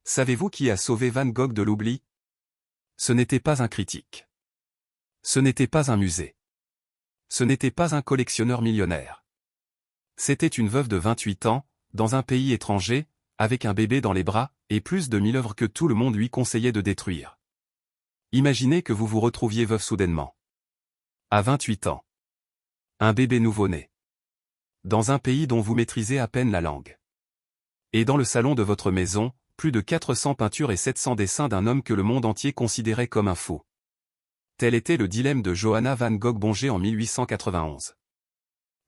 Savez-vous qui a sauvé Van Gogh de l'oubli? Ce n'était pas un critique. Ce n'était pas un musée. Ce n'était pas un collectionneur millionnaire. C'était une veuve de 28 ans, dans un pays étranger, avec un bébé dans les bras, et plus de 1000 œuvres que tout le monde lui conseillait de détruire. Imaginez que vous vous retrouviez veuve soudainement. À 28 ans. Un bébé nouveau-né. Dans un pays dont vous maîtrisez à peine la langue. Et dans le salon de votre maison, plus de 400 peintures et 700 dessins d'un homme que le monde entier considérait comme un fou. Tel était le dilemme de Johanna van Gogh-Bonger en 1891.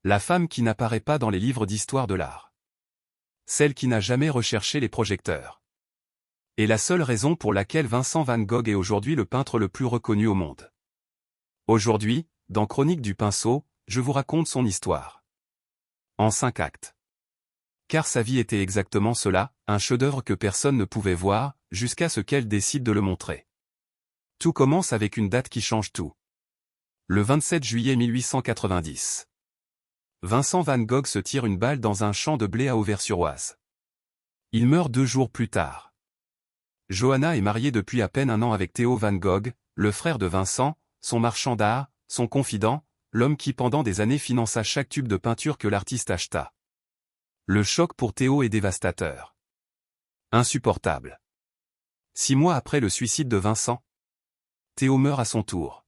La femme qui n'apparaît pas dans les livres d'histoire de l'art. Celle qui n'a jamais recherché les projecteurs. Et la seule raison pour laquelle Vincent van Gogh est aujourd'hui le peintre le plus reconnu au monde. Aujourd'hui, dans Chronique du pinceau, je vous raconte son histoire. En 5 actes. Car sa vie était exactement cela, un chef-d'œuvre que personne ne pouvait voir, jusqu'à ce qu'elle décide de le montrer. Tout commence avec une date qui change tout. Le 27 juillet 1890. Vincent van Gogh se tire une balle dans un champ de blé à Auvers-sur-Oise. Il meurt 2 jours plus tard. Johanna est mariée depuis à peine un an avec Theo van Gogh, le frère de Vincent, son marchand d'art, son confident, l'homme qui pendant des années finança chaque tube de peinture que l'artiste acheta. Le choc pour Theo est dévastateur. Insupportable. 6 mois après le suicide de Vincent, Theo meurt à son tour.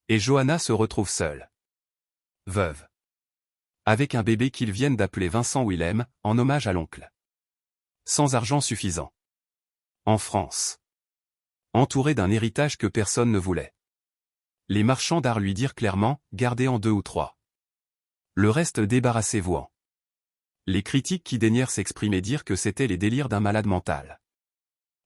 Et Johanna se retrouve seule. Veuve. Avec un bébé qu'ils viennent d'appeler Vincent Willem, en hommage à l'oncle. Sans argent suffisant. En France. Entourée d'un héritage que personne ne voulait. Les marchands d'art lui dirent clairement, gardez en 2 ou 3. Le reste débarrassez-vous-en. Les critiques qui daignèrent s'exprimer dirent que c'était les délires d'un malade mental.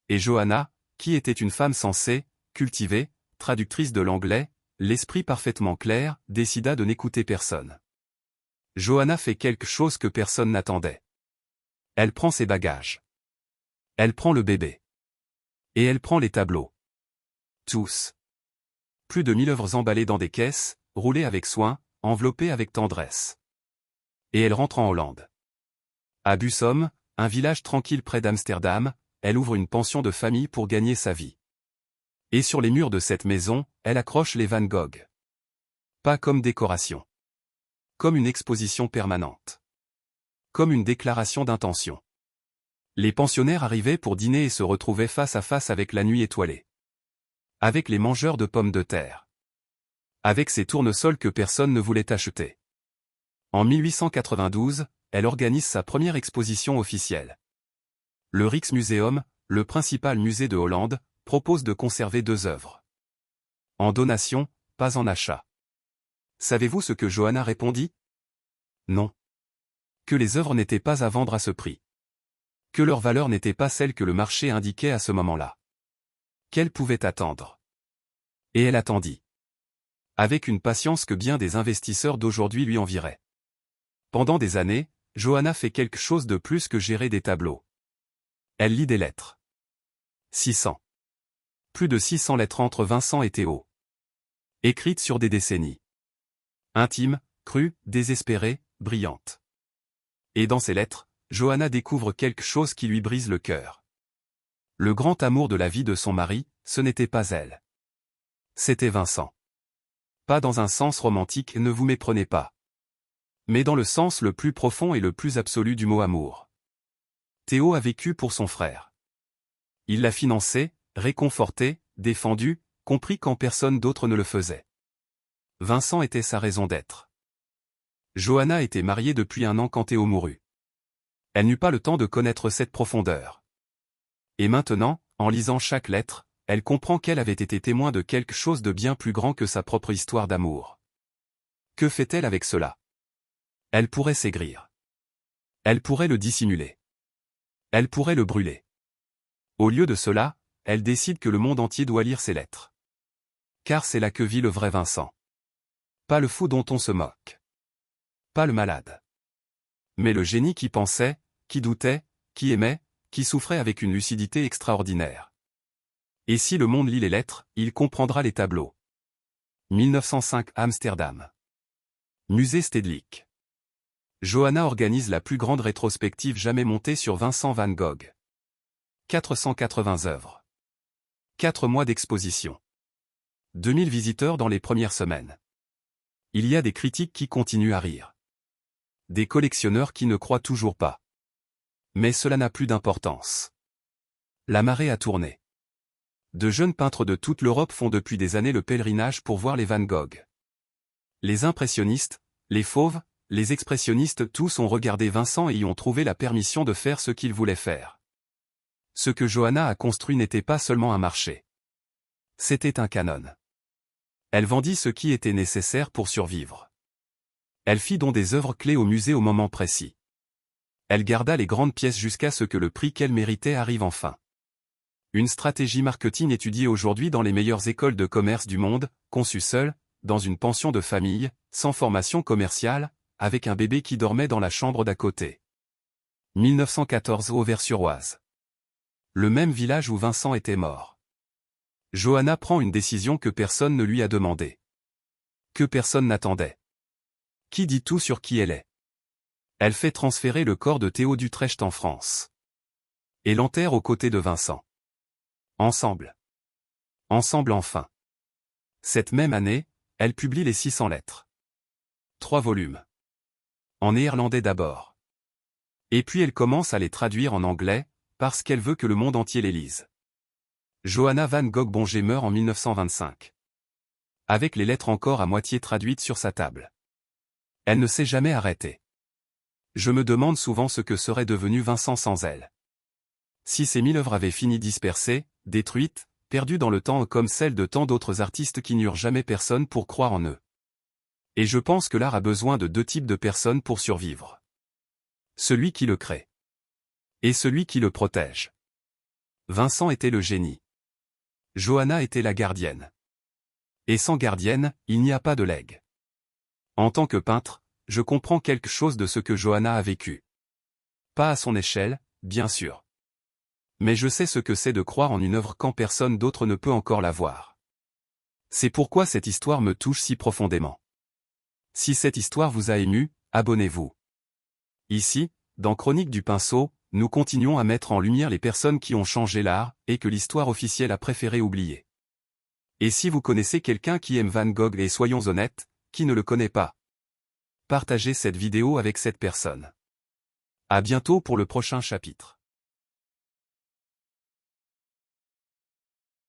Et Johanna, qui était une femme sensée, cultivée, traductrice de l'anglais, l'esprit parfaitement clair, décida de n'écouter personne. Johanna fait quelque chose que personne n'attendait. Elle prend ses bagages. Elle prend le bébé. Et elle prend les tableaux. Tous. Plus de 1000 œuvres emballées dans des caisses, roulées avec soin, enveloppées avec tendresse. Et elle rentre en Hollande. À Bussum, un village tranquille près d'Amsterdam, elle ouvre une pension de famille pour gagner sa vie. Et sur les murs de cette maison, elle accroche les Van Gogh. Pas comme décoration. Comme une exposition permanente. Comme une déclaration d'intention. Les pensionnaires arrivaient pour dîner et se retrouvaient face à face avec la nuit étoilée. Avec les mangeurs de pommes de terre. Avec ces tournesols que personne ne voulait acheter. En 1892, elle organise sa première exposition officielle. Le Rijksmuseum, le principal musée de Hollande, propose de conserver 2 œuvres. En donation, pas en achat. Savez-vous ce que Johanna répondit? Non. Que les œuvres n'étaient pas à vendre à ce prix. Que leur valeur n'était pas celle que le marché indiquait à ce moment-là. Qu'elle pouvait attendre. Et elle attendit. Avec une patience que bien des investisseurs d'aujourd'hui lui envieraient. Pendant des années, Johanna fait quelque chose de plus que gérer des tableaux. Elle lit des lettres. 600. Plus de 600 lettres entre Vincent et Theo. Écrites sur des décennies. Intimes, crues, désespérées, brillantes. Et dans ces lettres, Johanna découvre quelque chose qui lui brise le cœur. Le grand amour de la vie de son mari, ce n'était pas elle. C'était Vincent. Pas dans un sens romantique, ne vous méprenez pas. Mais dans le sens le plus profond et le plus absolu du mot amour. Theo a vécu pour son frère. Il l'a financé, réconforté, défendu, compris quand personne d'autre ne le faisait. Vincent était sa raison d'être. Johanna était mariée depuis 1 an quand Theo mourut. Elle n'eut pas le temps de connaître cette profondeur. Et maintenant, en lisant chaque lettre, elle comprend qu'elle avait été témoin de quelque chose de bien plus grand que sa propre histoire d'amour. Que fait-elle avec cela? Elle pourrait s'aigrir. Elle pourrait le dissimuler. Elle pourrait le brûler. Au lieu de cela, elle décide que le monde entier doit lire ses lettres. Car c'est là que vit le vrai Vincent. Pas le fou dont on se moque. Pas le malade. Mais le génie qui pensait, qui doutait, qui aimait, qui souffrait avec une lucidité extraordinaire. Et si le monde lit les lettres, il comprendra les tableaux. 1905 Amsterdam. Musée Stedelijk. Johanna organise la plus grande rétrospective jamais montée sur Vincent van Gogh. 480 œuvres. 4 mois d'exposition. 2000 visiteurs dans les premières semaines. Il y a des critiques qui continuent à rire. Des collectionneurs qui ne croient toujours pas. Mais cela n'a plus d'importance. La marée a tourné. De jeunes peintres de toute l'Europe font depuis des années le pèlerinage pour voir les Van Gogh. Les impressionnistes, les fauves, les expressionnistes tous ont regardé Vincent et y ont trouvé la permission de faire ce qu'ils voulaient faire. Ce que Johanna a construit n'était pas seulement un marché. C'était un canon. Elle vendit ce qui était nécessaire pour survivre. Elle fit donc des œuvres clés au musée au moment précis. Elle garda les grandes pièces jusqu'à ce que le prix qu'elle méritait arrive enfin. Une stratégie marketing étudiée aujourd'hui dans les meilleures écoles de commerce du monde, conçue seule, dans une pension de famille, sans formation commerciale, avec un bébé qui dormait dans la chambre d'à côté. 1914 Auvers-sur-Oise. Le même village où Vincent était mort. Johanna prend une décision que personne ne lui a demandé. Que personne n'attendait. Qui dit tout sur qui elle est. Elle fait transférer le corps de Théo d'Utrecht en France. Et l'enterre aux côtés de Vincent. Ensemble. Ensemble enfin. Cette même année, elle publie les 600 lettres. 3 volumes. En néerlandais d'abord. Et puis elle commence à les traduire en anglais, parce qu'elle veut que le monde entier les lise. Johanna Van Gogh Bonger meurt en 1925. Avec les lettres encore à moitié traduites sur sa table. Elle ne s'est jamais arrêtée. Je me demande souvent ce que serait devenu Vincent sans elle. Si ces 1000 œuvres avaient fini dispersées, détruites, perdues dans le temps comme celles de tant d'autres artistes qui n'eurent jamais personne pour croire en eux. Et je pense que l'art a besoin de 2 types de personnes pour survivre. Celui qui le crée. Et celui qui le protège. Vincent était le génie. Johanna était la gardienne. Et sans gardienne, il n'y a pas de legs. En tant que peintre, je comprends quelque chose de ce que Johanna a vécu. Pas à son échelle, bien sûr. Mais je sais ce que c'est de croire en une œuvre quand personne d'autre ne peut encore la voir. C'est pourquoi cette histoire me touche si profondément. Si cette histoire vous a ému, abonnez-vous. Ici, dans Chronique du Pinceau, nous continuons à mettre en lumière les personnes qui ont changé l'art, et que l'histoire officielle a préféré oublier. Et si vous connaissez quelqu'un qui aime Van Gogh et soyons honnêtes, qui ne le connaît pas, partagez cette vidéo avec cette personne. À bientôt pour le prochain chapitre.